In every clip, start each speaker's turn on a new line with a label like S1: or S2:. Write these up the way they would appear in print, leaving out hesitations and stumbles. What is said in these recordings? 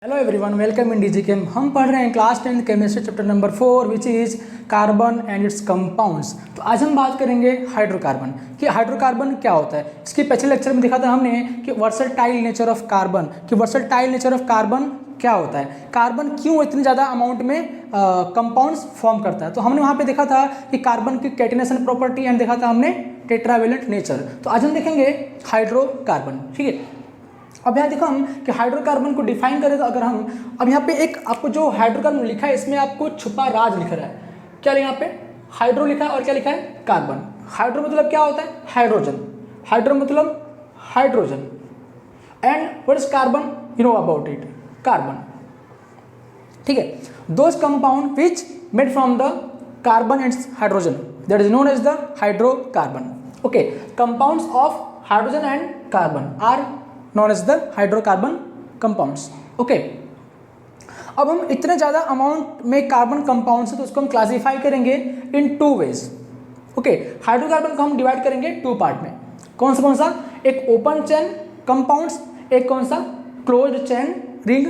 S1: Hello everyone, welcome in DG Chem. हम पढ़ रहे हैं class 10 chemistry chapter number 4 which is carbon and its compounds. तो आज हम बात करेंगे हाइड्रोकार्बन कि हाइड्रोकार्बन क्या होता है। इसके पिछले लेक्चर में दिखा था हमने कि वर्सटाइल नेचर ऑफ कार्बन, कि वर्सटाइल नेचर ऑफ कार्बन क्या होता है, कार्बन क्यों इतनी ज़्यादा अमाउंट में कंपाउंड्स फॉर्म करता है। तो हमने वहाँ पे देखा था कि कार्बन की कैटिनेशन प्रॉपर्टी एंड देखा था हमने टेट्रावेलेंट नेचर। तो आज हम देखेंगे हाइड्रोकार्बन, ठीक है। अब यहाँ देखो हम कि हाइड्रोकार्बन को डिफाइन करें तो अगर हम अब यहाँ पे एक आपको जो हाइड्रोकार्बन लिखा है इसमें आपको छुपा राज लिख रहा है। क्या यहाँ पे हाइड्रो लिखा है और क्या लिखा है कार्बन। हाइड्रो मतलब क्या होता है हाइड्रोजन, हाइड्रो मतलब hydrogen and what is carbon, you know about it, carbon, ठीक है। Those compound which made from the carbon and hydrogen that is known as the hydrocarbon. Okay, compounds of hydrogen and carbon are known as the hydrocarbon compounds। okay, अब हम इतने ज़्यादा amount में carbon compounds है तो उसको हम classify करेंगे इन टू वेज। ओके, हाइड्रोकार्बन को हम डिवाइड करेंगे टू पार्ट में। कौन सा, एक ओपन चेन कंपाउंड्स, एक कौन सा क्लोज्ड चेन रिंग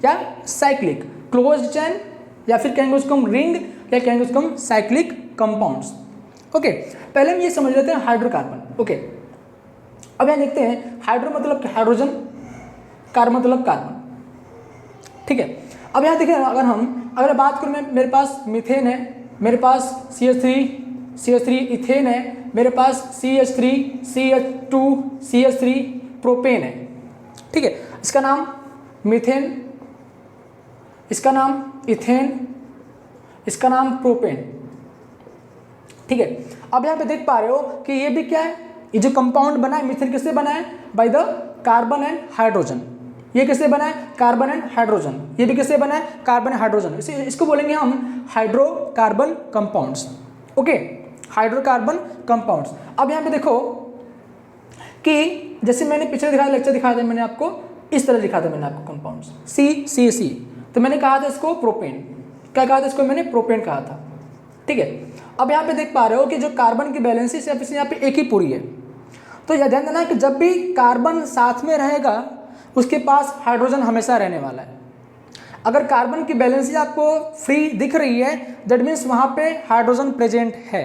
S1: या साइक्लिक। क्लोज्ड चेन या फिर कहेंगे उसको हम रिंग या कहेंगे उसको हम साइक्लिक कंपाउंड्स। ओके, पहले हम ये समझ लेते हैं हाइड्रोकार्बन। ओके, अब यहाँ देखते हैं हाइड्रो मतलब हाइड्रोजन, कार्बन मतलब कार्बन, ठीक है। अब यहाँ देखिए अगर बात करूँ मैं, मेरे पास मीथेन है, मेरे पास CH3 इथेन है, मेरे पास CH3 CH2 CH3 प्रोपेन है, ठीक है। इसका नाम मीथेन, इसका नाम इथेन, इसका नाम प्रोपेन, ठीक है। अब यहाँ पे देख पा रहे हो कि ये भी क्या है, ये जो कंपाउंड बना है मीथेन किससे बना है, by the carbon and hydrogen. ये किससे बना है, कार्बन एंड हाइड्रोजन। ये भी किससे बना है, कार्बन एंड हाइड्रोजन। इसको बोलेंगे हम hydrocarbon compounds. Okay, hydrocarbon compounds. अब यहाँ पे देखो कि जैसे मैंने पिछले लेक्चर दिखाया था, मैंने आपको इस तरह लिखा था, मैंने आपको कंपाउंड्स C तो मैंने कहा था इसको प्रोपेन। क्या कहा था इसको, मैंने प्रोपेन कहा था, ठीक है। अब यहाँ पे देख पा रहे हो कि जो कार्बन की बैलेंस सिर्फ यहाँ पे एक ही पूरी है। तो यह ध्यान देना कि जब भी कार्बन साथ में रहेगा उसके पास हाइड्रोजन हमेशा रहने वाला है। अगर कार्बन की बैलेंस आपको फ्री दिख रही है दैट मीन्स वहाँ पे हाइड्रोजन प्रेजेंट है।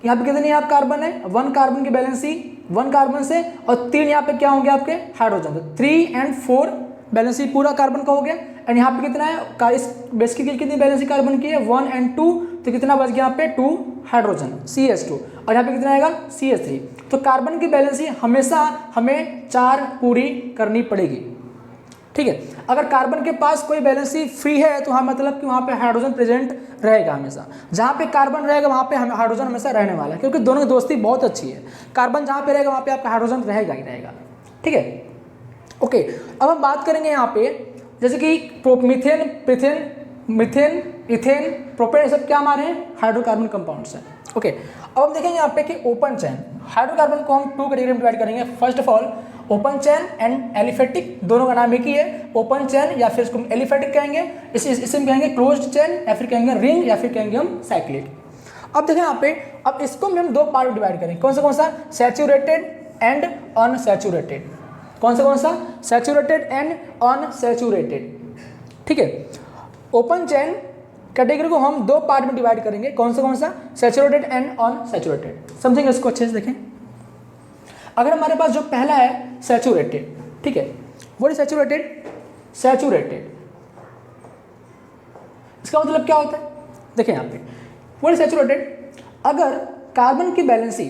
S1: यहाँ पे कितने आप कार्बन है, 1 कार्बन की बैलेंसी 1 कार्बन से, और 3 यहाँ पे क्या होंगे आपके हाइड्रोजन। तो 3 and 4 बैलेंसी पूरा कार्बन का हो गया। एंड यहाँ पे कितना है, इस बेस की कितनी बैलेंसी कार्बन की है 1 and 2, तो कितना बच गया यहाँ पे 2 हाइड्रोजन CH2, और यहाँ पे कितना आएगा CH3। तो कार्बन की बैलेंसी हमेशा हमें 4 पूरी करनी पड़ेगी, ठीक है। अगर कार्बन के पास कोई बैलेंसी फ्री है तो हाँ मतलब कि वहाँ पे हाइड्रोजन प्रेजेंट रहेगा हमेशा। जहाँ पे कार्बन रहेगा वहाँ पे हाइड्रोजन हमेशा रहने वाला है, क्योंकि दोनों की दोस्ती बहुत अच्छी है। कार्बन जहाँ पे रहेगा वहाँ पे आपका हाइड्रोजन रहेगा ही रहेगा, ठीक है। ओके, अब हम बात करेंगे यहाँ पे जैसे कि मीथेन इथेन प्रोपेन, ये सब क्या हमारे हैं हाइड्रोकार्बन कंपाउंड्स हैं। ओके, अब हम देखेंगे यहाँ पे कि ओपन चेन हाइड्रोकार्बन को हम 2 कैटेगरी में डिवाइड करेंगे। First of all open chain and aliphatic, दोनों का नाम एक ही है, ओपन चेन या फिर इसको एलिफेटिक कहेंगे, इसे कहेंगे क्लोज्ड चेन या फिर कहेंगे रिंग या फिर कहेंगे हम साइक्लिक। अब देखें यहाँ पे, अब इसको हम 2 पार्ट डिवाइड करेंगे। कौन सा सैचुरेटेड एंड अनसैचुरेटेड। कौन सा सैचुरेटेड एंड अनसैचुरेटेड, ठीक है। ओपन चेन कैटेगरी को हम 2 पार्ट में डिवाइड करेंगे। कौन सा सैचुरेटेड एंड अनसैचुरेटेड। समझेंगे इसको अच्छे से देखें। अगर हमारे पास जो पहला है सैचुरेटेड, ठीक है, वो सैचुरेटेड इसका मतलब क्या होता है, देखें यहाँ पे वो सैचुरेटेड, अगर कार्बन की बैलेंसी,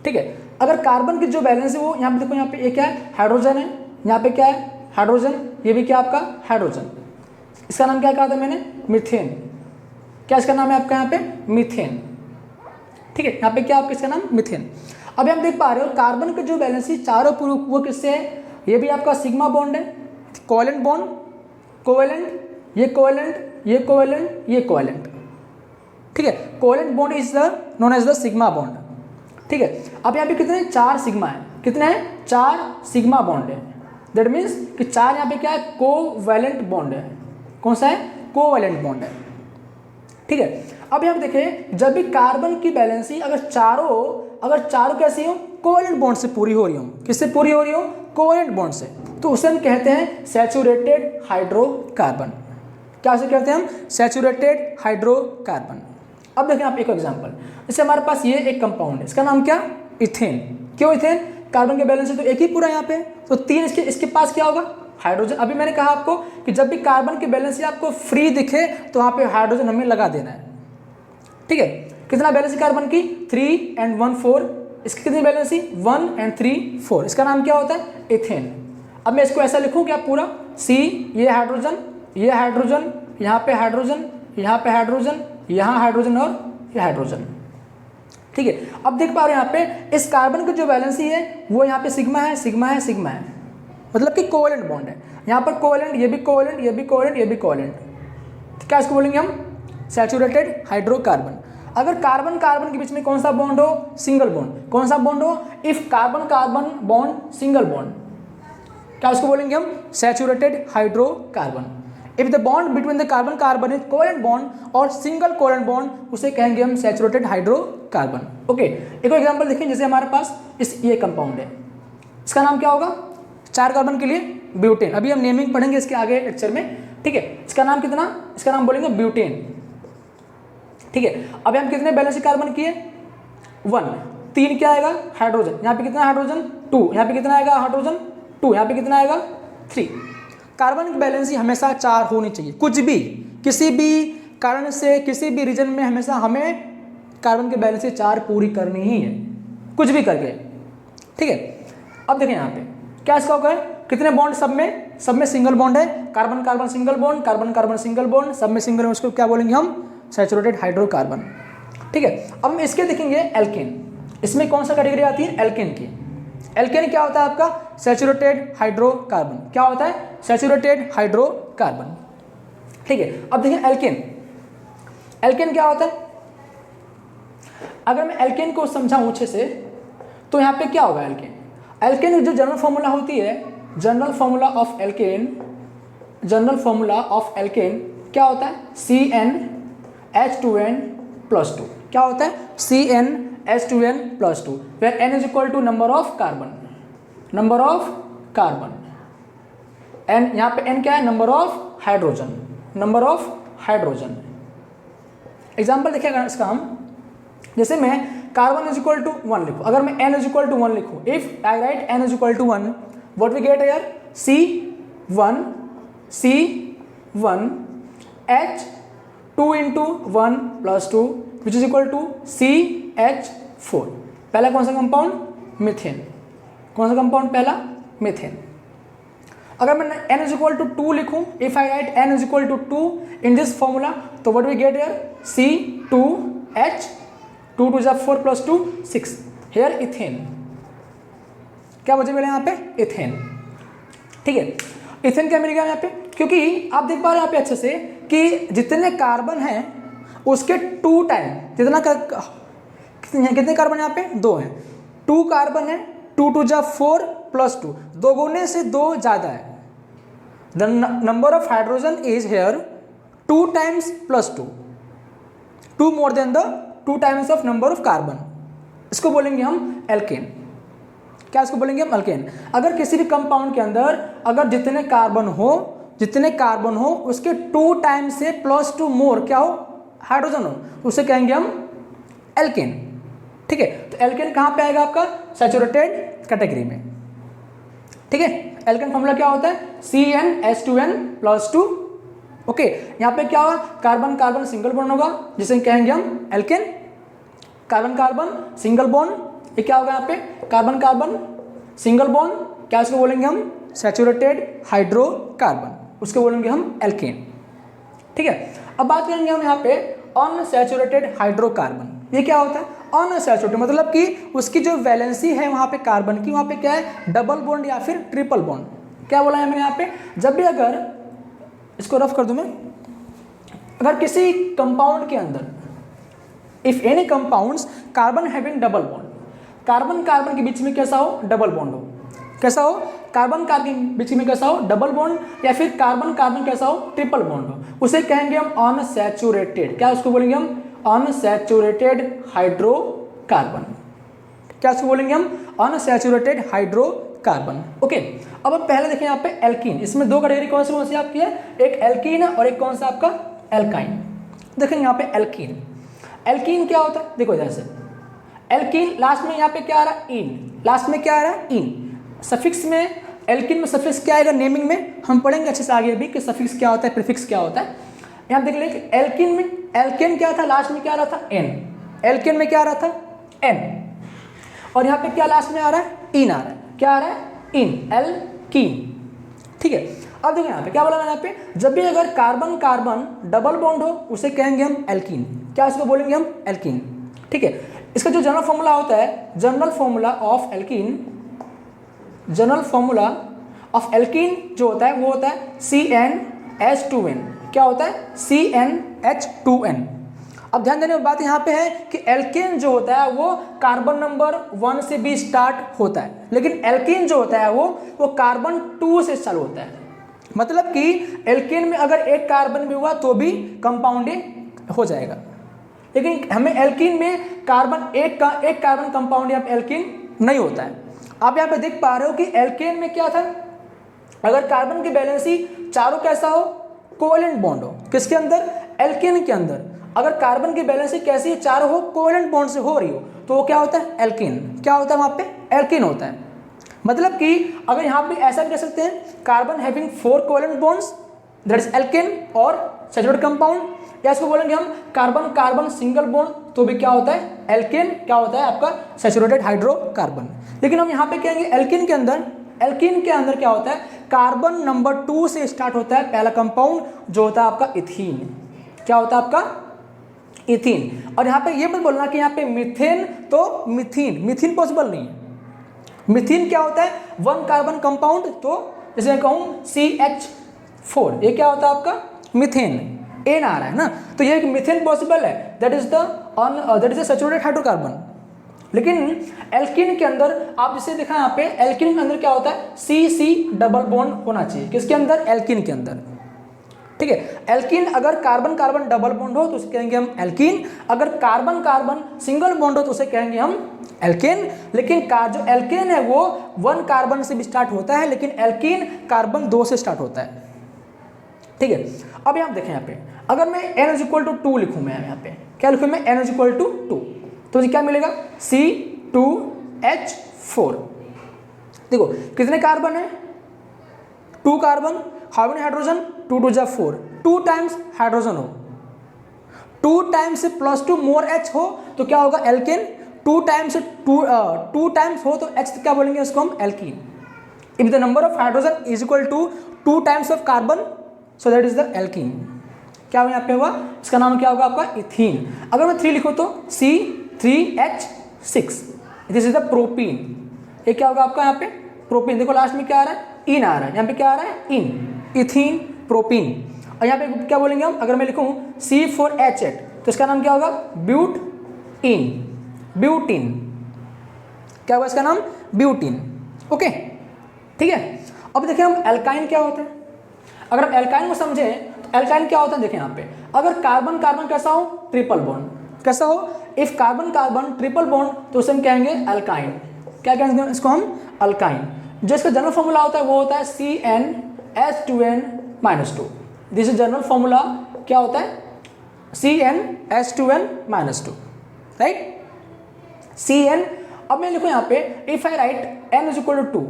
S1: ठीक है, अगर कार्बन की जो बैलेंस है वो यहाँ पे देखो, यहाँ पे ये क्या है हाइड्रोजन है, यहाँ पे क्या है हाइड्रोजन, ये भी क्या आपका हाइड्रोजन। इसका नाम क्या कहा था मैंने, मीथेन। क्या इसका नाम है आपका यहाँ पे मीथेन, ठीक है। यहाँ पे क्या आपका इसका नाम मीथेन। अब हम देख पा रहे हो कार्बन की जो बैलेंस चारों पूर्व वो किससे है, ये भी आपका सिग्मा बॉन्ड है, कोवेलेंट बॉन्ड, कोवेलेंट, ये कोवेलेंट, ये कोवेलेंट, ये कोवेलेंट, ठीक है। Covalent bond is the known as the sigma bond, ठीक है। अब यहाँ पे कितने 4 सिग्मा है, कितने हैं 4 सिग्मा बॉन्ड है। दैट मीन्स कि 4 यहाँ पे क्या है कोवैलेंट बॉन्ड है। कौन सा है, कोवैलेंट बॉन्ड है, ठीक है। अब यहाँ पे देखें जब भी कार्बन की बैलेंसी अगर चारों कैसी हो कोवैलेंट बॉन्ड से पूरी हो रही हो, किससे पूरी हो रही हो, कोवेलेंट बॉन्ड से, तो उसे हम कहते हैं सैचुरेटेड हाइड्रोकार्बन। क्या उसे कहते हैं हम? Saturated hydrocarbon. अब देखें आप एक एग्जांपल, जैसे हमारे पास ये एक कंपाउंड है, इसका नाम क्या? इथेन। क्यों इथेन? कार्बन के बैलेंस है तो एक ही पूरा यहाँ पे, तो 3 इसके पास क्या होगा? हाइड्रोजन। अभी मैंने कहा आपको कि जब भी कार्बन के बैलेंस से आपको फ्री दिखे तो वहाँ पे हाइड्रोजन हमें लगा देना है, ठीक है। कितना बैलेंस है कार्बन की? 3 and 1 4। इसकी कितनी बैलेंस है? 1 and 3 4। इसका नाम क्या होता है? इथेन। अब मैं इसको ऐसा लिखूँ क्या पूरा? C, ये हाइड्रोजन, ये हाइड्रोजन, यहाँ पे हाइड्रोजन, यहाँ पे हाइड्रोजन, यहाँ हाइड्रोजन और ये हाइड्रोजन, ठीक है। अब देख पा रहे हैं यहाँ पे इस कार्बन की जो वैलेंसी है वो यहाँ पे सिग्मा है, सिग्मा है, सिग्मा है, मतलब कि कोवेलेंट बॉन्ड है। यहाँ पर कोवेलेंट, ये भी कोवेलेंट, ये भी कोवेलेंट, ये भी कोवेलेंट, तो क्या इसको बोलेंगे हम? Saturated hydrocarbon. अगर कार्बन कार्बन के बीच में कौन सा बॉन्ड हो? Single bond. कौन सा बॉन्ड हो? If carbon carbon bond single bond, क्या उसको बोलेंगे हम? Saturated hydrocarbon. If the bond between the carbon carbon is covalent bond और सिंगल कोवेलेंट बॉन्ड, उसे कहेंगे हम सैचुरेटेड हाइड्रोकार्बन। ओके, एक और एग्जांपल देखिए, जैसे हमारे पास ये कंपाउंड है, इसका नाम क्या होगा? 4 कार्बन के लिए ब्यूटेन। अभी हम नेमिंग पढ़ेंगे इसके आगे लेक्चर में, ठीक है। इसका नाम कितना? इसका नाम बोलेंगे ब्यूटेन, ठीक है। अभी हम कितने बैलेंस कार्बन किए? 1। 3 क्या आएगा? हाइड्रोजन। यहाँ पे कितना हाइड्रोजन? 2। यहाँ पे कितना आएगा? हाइड्रोजन 2। यहाँ पे कितना आएगा? 3। कार्बन की बैलेंसी हमेशा 4 होनी चाहिए। कुछ भी, किसी भी कारण से, किसी भी रीजन में हमेशा हमें कार्बन की बैलेंसी 4 पूरी करनी ही है, कुछ भी करके, ठीक है। अब देखें यहाँ पे क्या इसका होगा? कितने बॉन्ड? सब में सिंगल बॉन्ड है। Carbon carbon single bond, carbon carbon single bond, सब में सिंगल, उसको क्या बोलेंगे हम? सैचुरेटेड हाइड्रोकार्बन, ठीक है। अब हम इसके देखेंगे एल्केन। इसमें कौन सा कैटेगरी आती है? एल्केन की। एल्केन क्या होता है आपका? Saturated hydrocarbon. क्या होता है? सैचुरेटेड हाइड्रोकार्बन, ठीक है। अब देखिए एल्केन, एल्केन क्या होता है? अगर मैं एल्केन को समझाऊं अच्छे से तो यहाँ पे क्या होगा? एल्केन, एल्केन जो जनरल फॉर्मूला होती है, general formula of alkene, general formula of alkene क्या होता है? CnH2n+2। क्या होता है? CnH2n+2, where n is equal to number of carbon, number of carbon, N यहाँ पे n क्या है? Number of hydrogen, number of hydrogen. Example देखिएगा इसका हम, जैसे मैं कार्बन इज इक्वल टू 1 लिखूँ, अगर मैं n इज इक्वल टू 1 लिखूँ, if I write n is equal to 1, what we get here? C1 H2 into 1 + 2 which is equal to CH4। पहला कौन सा कंपाउंड? मीथेन। कौन सा कंपाउंड पहला? मीथेन। अगर मैं n इज इक्वल टू 2 लिखूँ, if I write n is equal to 2 in this formula, तो what we get here? C2H, 2 2 4 + 2 6, here ethane. क्या वजह मिला यहाँ पे? इथेन, ठीक है। इथेन क्या मिलेगा यहाँ पे? क्योंकि आप देख पा रहे हैं यहाँ पे अच्छे से कि जितने कार्बन हैं उसके 2 टाइम, कितने कार्बन यहाँ पे? 2 हैं। 2 कार्बन है, 2 2 4 + 2, 2 गुने से 2 ज़्यादा है। The number of hydrogen is here 2 times + 2, 2 more than the 2 times of number of carbon. इसको बोलेंगे हम एल्केन। क्या इसको बोलेंगे हम? एल्केन। अगर किसी भी कंपाउंड के अंदर अगर जितने कार्बन हो उसके 2 टाइम से +2 मोर क्या हो? हाइड्रोजन हो, उसे कहेंगे हम एल्केन, ठीक है। तो एल्केन कहाँ पे आएगा आपका? सैचुरेटेड कैटेगरी में, ठीक है। एल्केन फॉर्मूला क्या होता है? CnH2n+2। ओके, यहाँ पे क्या होगा? कार्बन कार्बन सिंगल बॉन्ड होगा, जिसे कहेंगे हम alkane. Carbon carbon single bond, ये क्या होगा यहाँ पे? कार्बन कार्बन सिंगल बॉन्ड, क्या इसको बोलेंगे हम? सैचुरेटेड हाइड्रोकार्बन, उसको बोलेंगे हम एल्केन, ठीक है। अब बात करेंगे हम यहाँ पे अनसैचुरेटेड हाइड्रोकार्बन। ये क्या होता है? अनसैचुरेटेड मतलब कि उसकी जो वैलेंसी है वहाँ पे कार्बन की, वहाँ पे क्या है? डबल बॉन्ड या फिर ट्रिपल बॉन्ड। क्या बोला है मैंने यहाँ पे? जब भी अगर इसको रफ कर दूं मैं, अगर किसी कंपाउंड के अंदर if any compounds carbon having double bond, carbon carbon के बीच में कैसा हो? डबल बॉन्ड हो। कैसा हो? कार्बन कार्बन के बीच में कैसा हो? डबल बॉन्ड, या फिर कार्बन कार्बन कैसा हो? ट्रिपल बॉन्ड हो, उसे कहेंगे हम अनसैचुरेटेड। क्या उसको बोलेंगे हम? Unsaturated hydrocarbon. क्या उसको बोलेंगे हम? Unsaturated hydrocarbon. कार्बन। ओके, अब हम पहले देखें यहाँ पे एल्कीन। इसमें दो कैटेगरी कौन सी आपकी है, एक एल्कीन है और एक कौन सा आपका एल्काइन। देखेंगे यहाँ पे एल्कीन। एल्कीन क्या होता है, देखो इधर से एल्कीन लास्ट में यहाँ पे क्या आ रहा है, इन। लास्ट में क्या आ रहा है, इन। सफिक्स में एल्कीन में सफिक्स क्या आएगा, नेमिंग में हम पढ़ेंगे अच्छे से आगे भी कि सफिक्स क्या होता है, प्रीफिक्स क्या होता है। यहाँ देख लें एल्कीन में एल्केन क्या था, लास्ट में क्या आ रहा था, एन। एल्केन में क्या आ रहा था, एन। और यहाँ पे क्या लास्ट में आ रहा है, इन आ रहा है। क्या आ रहा है, इन, एल्कीन। ठीक है, अब देखो यहाँ पे क्या बोला मैंने, यहाँ पे जब भी अगर कार्बन कार्बन डबल बॉन्ड हो उसे कहेंगे हम एल्कीन। क्या इसको बोलेंगे हम, एल्कीन। ठीक है, इसका जो जनरल फॉर्मूला होता है, general formula of alkene, general formula of alkene जो होता है वो होता है CnH2n। क्या होता है, CnH2n। अब ध्यान देने की बात यहाँ पे है कि एल्केन जो होता है वो कार्बन नंबर 1 से भी स्टार्ट होता है, लेकिन एल्कीन जो होता है वो कार्बन 2 से चालू होता है। मतलब कि एल्केन में अगर एक कार्बन भी हुआ तो भी कंपाउंडिंग हो जाएगा, लेकिन हमें एल्कीन में कार्बन एक कार्बन कंपाउंड या एल्कीन नहीं होता है। आप यहाँ पे देख पा रहे हो कि एल्केन में क्या था, अगर कार्बन की वैलेंसी चारों कैसा हो, कोवेलेंट बॉन्ड हो, किसके अंदर, एल्केन के अंदर। अगर कार्बन की बैलेंस कैसी है, चारों हो, कोवेलेंट बॉन्ड से हो रही हो, तो वो क्या होता है, एल्कीन। क्या होता है वहाँ पे, एल्कीन होता है। मतलब कि अगर यहाँ पे ऐसा भी कह सकते हैं, carbon having 4 covalent bonds that is alkene और सैचुरेटेड कंपाउंड, या इसको बोलेंगे हम कार्बन कार्बन सिंगल बॉन्ड, तो भी क्या होता है, एल्कीन। क्या होता है आपका, सैचुरेटेड हाइड्रोकार्बन। लेकिन हम यहाँ पे कहेंगे एल्कीन के अंदर क्या होता है, कार्बन नंबर 2 से स्टार्ट होता है पहला कंपाउंड जो होता है आपका इथीन। क्या होता है आपका, इथीन। और यहाँ पे ये मत बोलना कि यहाँ पे मीथेन तो मीथीन पॉसिबल नहीं है। मीथीन क्या होता है, 1 कार्बन कंपाउंड, तो जैसे मैं कहूँ CH4, ये क्या होता है आपका, मीथेन, एन आ रहा है ना, तो ये मीथेन पॉसिबल है, that is the saturated hydrocarbon. लेकिन एल्कीन के अंदर आप इसे देखा यहाँ पे, एल्कीन के अंदर क्या होता है, CC डबल बॉन्ड होना चाहिए, किसके अंदर, एल्कीन के अंदर। ठीक है, एल्कीन अगर कार्बन कार्बन डबल बॉन्ड हो तो उसे कहेंगे हम एल्कीन, अगर कार्बन कार्बन सिंगल बॉन्ड हो तो उसे कहेंगे हम एल्केन। लेकिन जो एल्केन है वो 1 कार्बन से भी स्टार्ट होता है, लेकिन एल्कीन कार्बन 2 से स्टार्ट होता है। ठीक है, अब यहाँ देखें, यहाँ पे अगर मैं N=2 लिखूँ, मैं यहाँ पे क्या लिखूँ, मैं N=2, तो मुझे क्या मिलेगा, C2H4। देखो कितने कार्बन है, 2 carbon, how many hydrogen, 2 2 4, 2 times hydrogen हो, 2 टाइम्स +2 मोर H हो तो क्या होगा, एल्केन। 2 टाइम्स हो तो H क्या बोलेंगे इसको हम, alkene. If the number of hydrogen is equal to 2 times of carbon, so that is the alkene. क्या यहाँ पे हुआ, इसका नाम क्या होगा आपका, इथीन। अगर मैं 3 लिखूँ तो C3H6, this is the propene. ये क्या होगा आपका यहाँ पे, प्रोपीन। देखो लास्ट में क्या आ रहा है, इन आ रहा है, यहाँ पे क्या आ रहा है, इन, इथीन, प्रोपीन। और यहाँ पे क्या बोलेंगे हम, अगर मैं लिखूँ C4H8 तो इसका नाम क्या होगा, ब्यूटीन। क्या होगा इसका नाम, ब्यूटीन। ओके, ठीक है। अब देखें हम एल्काइन क्या होता है। अगर हम एल्काइन को समझें तो एल्काइन क्या होता है, देखें यहाँ पे अगर कार्बन कार्बन कैसा हो, ट्रिपल बॉन्ड, कैसा हो, if carbon carbon triple bond तो उसे हम कहेंगे अल्काइन। क्या कहेंगे इसको हम, अल्काइन। जो इसका जनरल फॉर्मूला होता है वो होता है CnH2n-2। This is general formula, क्या होता है, CnH2n-2, राइट, Cn। अब मैं लिखूँ यहाँ पे, if I write N=2,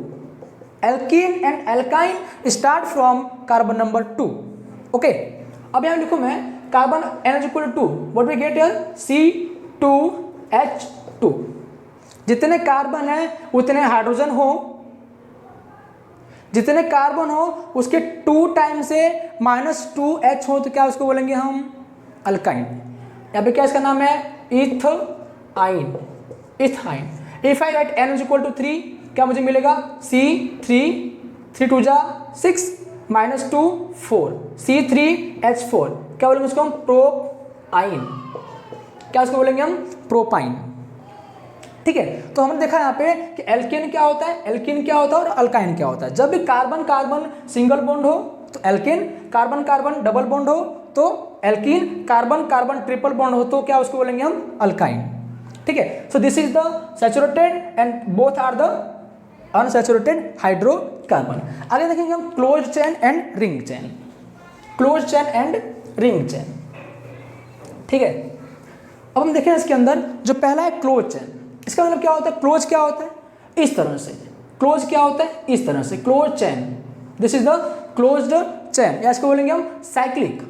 S1: alkene and alkyne start from carbon number 2। ओके, अब यहाँ लिखूँ मैं carbon N=2, what we get here, C2H2। जितने कार्बन है उतने हाइड्रोजन हो, जितने कार्बन हो उसके 2 टाइम से -2H हो तो क्या उसको बोलेंगे हम, अल्काइन। यहाँ पे क्या इसका नाम है, ethyne. If I right N=3, क्या मुझे मिलेगा, C3 2 6 -2 4, C3H4। क्या बोलेंगे उसको हम, प्रोपाइन। क्या उसको बोलेंगे हम, प्रोपाइन। ठीक है, तो हमने देखा यहाँ पे कि एल्केन क्या होता है, एल्कीन क्या होता है और अल्काइन क्या होता है। जब भी कार्बन कार्बन सिंगल बॉन्ड हो तो alkane, carbon carbon double bond हो तो alkene, carbon carbon triple bond हो तो क्या उसको बोलेंगे हम, अल्काइन। ठीक है, so this is the saturated and both are the unsaturated hydrocarbon. आगे देखेंगे हम close chain and ring chain, close chain and ring chain, ठीक है। अब हम देखें इसके अंदर जो पहला है क्लोज चेन, इसका मतलब क्या होता है, क्लोज क्या होता है इस तरह से, क्लोज क्या होता है इस तरह से, close chain, this is the closed chain, या इसको बोलेंगे हम साइक्लिक,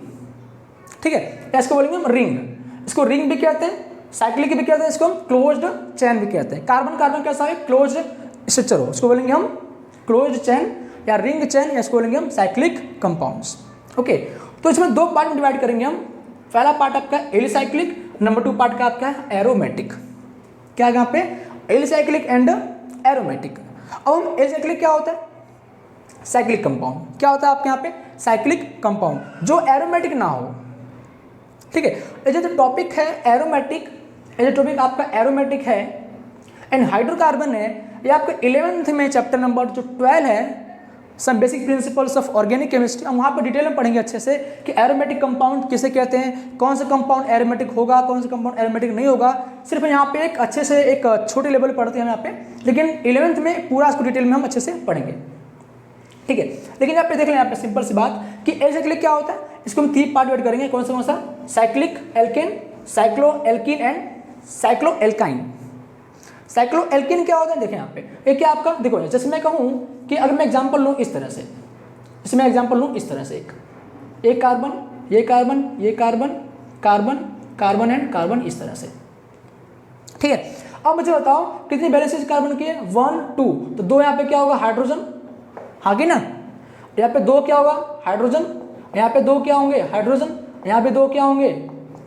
S1: ठीक है, या इसको बोलेंगे हम रिंग, इसको रिंग भी कहते हैं, साइक्लिक भी कहते हैं, इसको हम क्लोज्ड चेन भी कहते हैं। कार्बन कार्बन कैसा है, क्लोज्ड स्ट्रक्चर हो, इसको बोलेंगे हम क्लोज्ड चेन या रिंग चेन, या इसको बोलेंगे हम साइक्लिक कंपाउंड्स। ओके, तो इसमें दो पार्ट में डिवाइड करेंगे हम। पहला पार्ट आपका एलिसाइक्लिक, नंबर 2 पार्ट का आपका है एरोमेटिक। क्या है यहाँ पे, एलिसाइक्लिक एंड एरोमेटिक। अब हम एलिसाइक्लिक क्या होता है, साइक्लिक कंपाउंड। क्या होता है आपके यहाँ पे, साइक्लिक कंपाउंड जो एरोमेटिक ना हो, ठीक है। ये जो टॉपिक है एरोमेटिक, ये जो टॉपिक आपका एरोमेटिक है एंड हाइड्रोकार्बन है, ये आपके 11th में चैप्टर नंबर जो 12 है, some basic principles of organic chemistry, हम वहाँ पर डिटेल में पढ़ेंगे अच्छे से कि एरोमेटिक कंपाउंड किसे कहते हैं, कौन सा कंपाउंड एरोमेटिक होगा, कौन सा कंपाउंड एरोमेटिक नहीं होगा। सिर्फ यहाँ पे एक अच्छे से एक छोटे लेवल पढ़ते हैं हम यहाँ पे, लेकिन 11th में पूरा इसको डिटेल में हम अच्छे से पढ़ेंगे, ठीक है। लेकिन यहाँ पे देख लें, यहाँ पे सिंपल सी बात कि एलिसाइक्लिक क्या होता है, इसको हम 3 पार्ट डिवाइड करेंगे। कौन सा, cyclic alkane, cyclo alkene and cyclo alkyne. Cyclo alkene क्या होता है, देखें यहाँ पे, ये क्या आपका, देखो जैसे मैं कहूँ कि अगर मैं एग्जांपल लूँ इस तरह से, इसमें एग्जांपल लूँ इस तरह से, एक कार्बन, ये कार्बन, ये carbon, carbon, carbon and carbon, इस तरह से, ठीक है। अब मुझे बताओ कितनी वैलेंसीज कार्बन की है, 1 2, तो 2 यहाँ पे क्या होगा, हाइड्रोजन, हाँ कि ना, यहाँ पे 2 क्या होगा, हाइड्रोजन, यहाँ पे 2 क्या होंगे, हाइड्रोजन, यहाँ पे 2 क्या होंगे,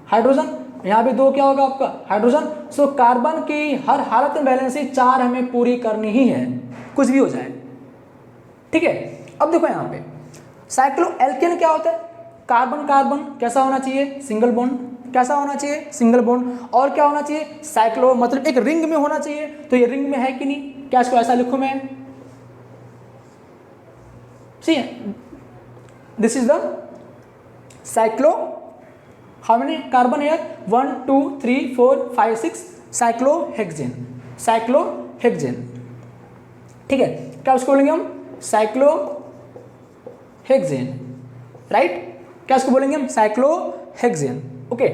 S1: हाइड्रोजन, यहाँ पे 2 क्या होगा आपका, हाइड्रोजन। सो कार्बन की हर हालत में वैलेंसी 4 हमें पूरी करनी ही है, कुछ भी हो जाए, ठीक है। अब देखो यहाँ पे साइक्लो एल्केन क्या होता है, कार्बन कार्बन कैसा होना चाहिए, सिंगल बॉन्ड, कैसा होना चाहिए, सिंगल बॉन्ड, और क्या होना चाहिए, साइक्लो मतलब एक रिंग में होना चाहिए, तो ये रिंग में है कि नहीं, क्या इसको ऐसा लिखूं मैं, see this is the cyclo, how many carbon here, 1 2 3 4 5 6, cyclohexane, cyclohexane, ठीक है। क्या उसको बोलेंगे हम, साइक्लोहेक्सेन, राइट, क्या इसको बोलेंगे हम, साइक्लोहेक्सेन, ओके।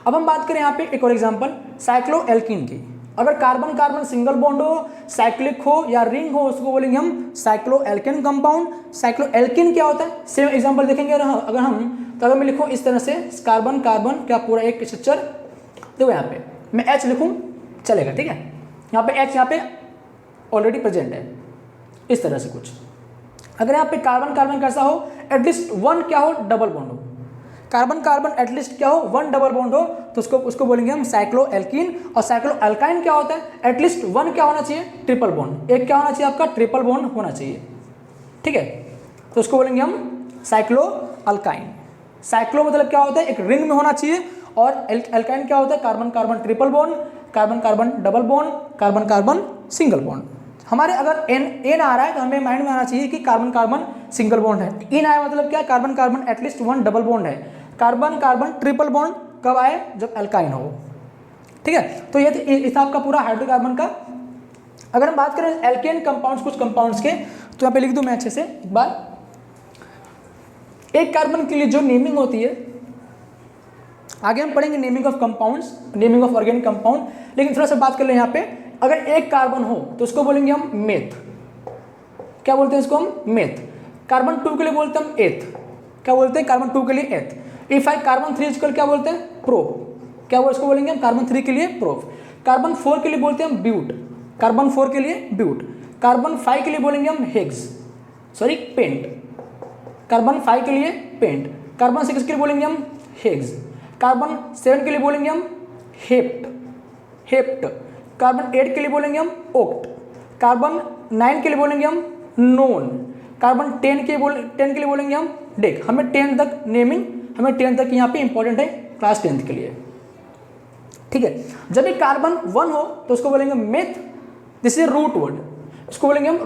S1: अब हम बात करें यहाँ पे एक और एग्जांपल साइक्लो एल्कीन की। अगर कार्बन कार्बन सिंगल बॉन्ड हो, साइक्लिक हो या रिंग हो, उसको बोलेंगे हम cyclo alkane compound. Cyclo alkene क्या होता है, सेम एग्जांपल देखेंगे अगर हम, तो अगर मैं लिखूँ इस तरह से कार्बन कार्बन क्या पूरा एक स्ट्रक्चर, देखो यहाँ पे मैं H लिखूँ चलेगा, ठीक है, यहाँ पे H यहाँ पे ऑलरेडी प्रेजेंट है, इस तरह से कुछ। अगर यहाँ पे कार्बन कार्बन कैसा हो, एटलीस्ट 1 क्या हो, डबल बॉन्ड हो, कार्बन कार्बन एटलीस्ट क्या हो, 1 डबल बॉन्ड हो, तो उसको बोलेंगे हम साइक्लो एल्कीन। और साइक्लो अल्काइन क्या होता है, एटलीस्ट 1 क्या होना चाहिए, ट्रिपल बॉन्ड, एक क्या होना चाहिए आपका, ट्रिपल बॉन्ड होना चाहिए, ठीक है, तो उसको बोलेंगे हम साइक्लो अल्काइन। साइक्लो मतलब क्या होता है, एक रिंग में होना चाहिए, और अल्काइन क्या होता है, carbon carbon triple bond, carbon carbon double bond, carbon carbon single bond. हमारे अगर एन आ रहा है तो हमें माइंड में आना चाहिए कि कार्बन कार्बन सिंगल बॉन्ड है, इन आया मतलब क्या, carbon carbon at least 1 double bond है, कार्बन कार्बन ट्रिपल बॉन्ड कब आए, जब अल्काइन हो, ठीक है। तो ये इस आपका पूरा हाइड्रोकार्बन का। अगर हम बात करें एल्केन कंपाउंड्स, कुछ कंपाउंड्स के, तो यहाँ पे लिख दूं मैं अच्छे से एक बार। एक कार्बन के लिए जो नेमिंग होती है, आगे हम पढ़ेंगे naming of compounds, naming of organic compound, लेकिन थोड़ा सा बात कर ले यहाँ पे। अगर एक कार्बन हो तो उसको बोलेंगे हम मेथ, क्या बोलते हैं इसको हम, मेथ। कार्बन 2 के लिए बोलते हैं हम एथ, क्या बोलते हैं, कार्बन 2 के लिए एथ। इफ आई कार्बन 3 इसको क्या बोलते हैं, प्रोप, क्या वो इसको बोलेंगे हम, कार्बन 3 के लिए प्रोप। कार्बन 4 के लिए बोलते हैं हम ब्यूट, कार्बन 4 के लिए ब्यूट। कार्बन 5 के लिए बोलेंगे हम हेग्स, सॉरी पेंट, कार्बन 5 के लिए पेंट। कार्बन 6 के लिए बोलेंगे हम हेग्स। कार्बन 7 के लिए बोलेंगे हम हेप्ट। कार्बन 8 के लिए बोलेंगे हम ओक्ट। कार्बन 9 के लिए बोलेंगे हम नोन। कार्बन 10 के लिए बोलेंगे हम डेक। हमें 10 तक नेमिंग, हमें 10 तक यहाँ पे इंपॉर्टेंट है क्लास 10th के लिए, ठीक है। जब भी कार्बन 1 हो तो उसको बोलेंगे meth, this is root word, इसको बोलेंगे हम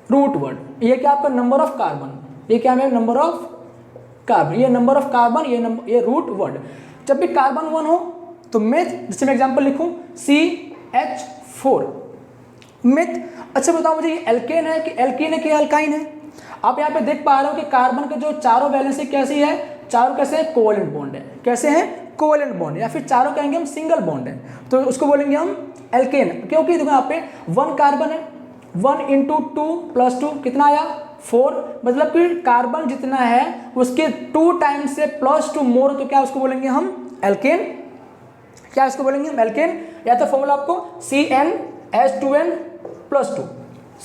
S1: रूट वर्ड। ये क्या आपका नंबर ऑफ कार्बन, ये क्या है नंबर ऑफ कार्बन, ये नंबर ऑफ कार्बन, ये रूट वर्ड। जब भी कार्बन 1 हो तो मेथ, जैसे मैं एग्जांपल लिखूं CH4, मिथ। अच्छा बताओ मुझे, ये एल्केन है कि एल्कीन है कि अल्काइन है? आप यहाँ पे देख पा रहे हो कि कार्बन के जो चारों वैलेंसी कैसी है, चारों कैसे है, कोवैलेंट बॉन्ड है। कैसे हैं, कोवैलेंट बॉन्ड, या फिर चारों कहेंगे हम सिंगल बॉन्ड है, तो उसको बोलेंगे हम एल्केन। क्योंकि देखो यहाँ पे 1 कार्बन है, 1 इंटू 2 प्लस 2 कितना आया 4, मतलब कि कार्बन जितना है उसके 2 टाइम्स से प्लस 2 मोर, तो क्या उसको बोलेंगे हम एल्केन। क्या इसको बोलेंगे हम एल्केन। या तो फॉर्मूला आपको CnH2n plus 2,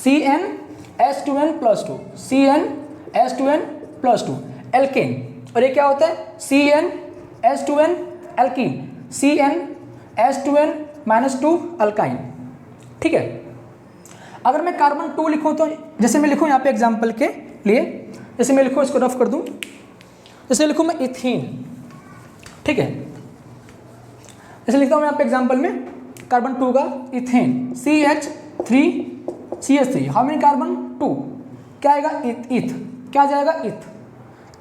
S1: CnH2n plus 2, CnH2n plus 2 alkene. और ये क्या होता है CnH2n alkene, CnH2n minus 2 alkyne. ठीक है, अगर मैं कार्बन 2 लिखूं तो जैसे मैं लिखूं यहाँ पे एग्जांपल के लिए, जैसे मैं लिखूं, इसको रफ कर दूं, जैसे लिखूं मैं इथीन। ठीक है, जैसे लिखता हूं मैं यहाँ पे एग्जांपल में कार्बन 2 का ethane, CH3CH3, how many carbon 2, क्या आएगा इथ, क्या आ जाएगा इथ।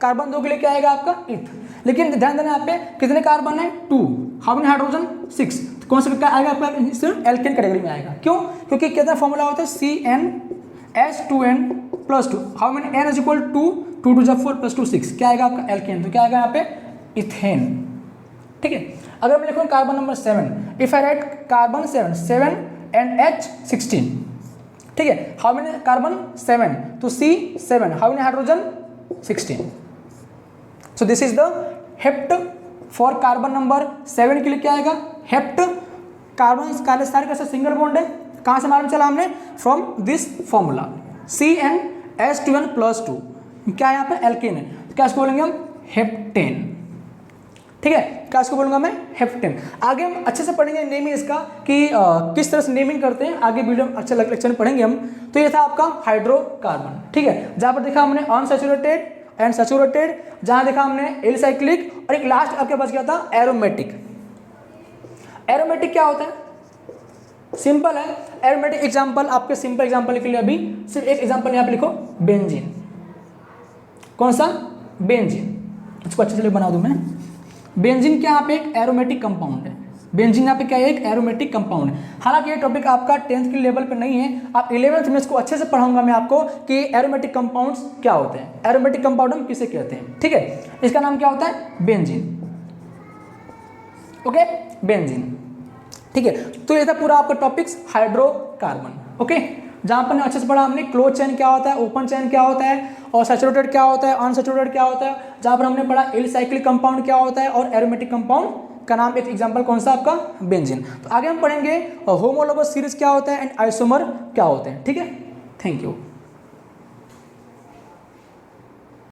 S1: कार्बन 2 के लिए क्या आएगा आपका इथ। लेकिन ध्यान देना यहाँ पे कितने कार्बन है 2, हाउ मेनी हाइड्रोजन 6, तो कौन सा क्या आएगा आपका, एल्केन कैटेगरी में आएगा। क्यों, क्योंकि कितना फॉर्मूला होता है CnH2n plus 2, how many n is equal 2, 2 2 4 plus 2 6, क्या आएगा आपका एल्केन, तो क्या आएगा यहाँ पे इथेन। ठीक है, अगर मैं लिखूँ carbon number 7, if I right carbon 7 and H16, ठीक है, हाउ मेनी कार्बन 7, तो C7, how many hydrogen 16। So this is the hept for carbon number 7 के लिए क्या आएगा हेप्ट। कार्बन सारे कैसे सिंगल बॉन्ड है, कहाँ से मालूम चला हमने, from this formula CnH2n plus 2, क्या यहाँ पे एल्केन है, तो क्या इसको बोलेंगे हम हेप्टेन। ठीक है, क्या इसको बोलूंगा मैं हेप्टेन। आगे हम अच्छे से पढ़ेंगे नेमिंग इसका कि किस तरह से नेमिंग करते हैं, आगे वीडियो में अच्छा लेक्चर में पढ़ेंगे हम। तो ये था आपका हाइड्रोकार्बन। ठीक है, जहाँ पर देखा हमने अनसैचुरेटेड एंड सैचुरेटेड, जहाँ देखा हमने एलिसाइक्लिक, और एक लास्ट आपके पास क्या था एरोमेटिक। एरोमेटिक क्या होता है, सिंपल है एरोमेटिक। एग्जाम्पल आपके सिंपल एग्जाम्पल के लिए अभी सिर्फ एक एग्जाम्पल यहाँ पे लिखो, बेंजीन। कौन सा, बेंजीन। इसको अच्छे से बना दूं मैं। बेंजीन क्या यहाँ पे एक एरोमेटिक कंपाउंड है, बेंजीन यहाँ पे क्या है एक एरोमेटिक कंपाउंड है। हालांकि ये टॉपिक आपका 10th के लेवल पे नहीं है, आप 11th में इसको अच्छे से पढ़ाऊंगा मैं आपको कि एरोमेटिक कंपाउंड्स क्या होते हैं, एरोमेटिक कंपाउंड हम किसे कहते हैं। ठीक है, इसका नाम क्या होता है बेंजीन। Okay, benzene. ठीक है, तो ये था पूरा आपका टॉपिक्स हाइड्रोकार्बन। ओके, जहाँ पर अच्छे से पढ़ा हमने क्लोज चेन क्या होता है, ओपन चेन क्या होता है, और सैचुरेटेड क्या होता है, अनसैचुरेटेड क्या होता है। जहाँ पर हमने पढ़ा एलिसाइक्लिक कंपाउंड क्या होता है, और एरोमेटिक कंपाउंड का नाम एक एग्जांपल कौन सा आपका बेंजीन। तो आगे हम पढ़ेंगे होमोलोगस सीरीज क्या होता है एंड आइसोमर क्या होते हैं। ठीक है, थैंक यू।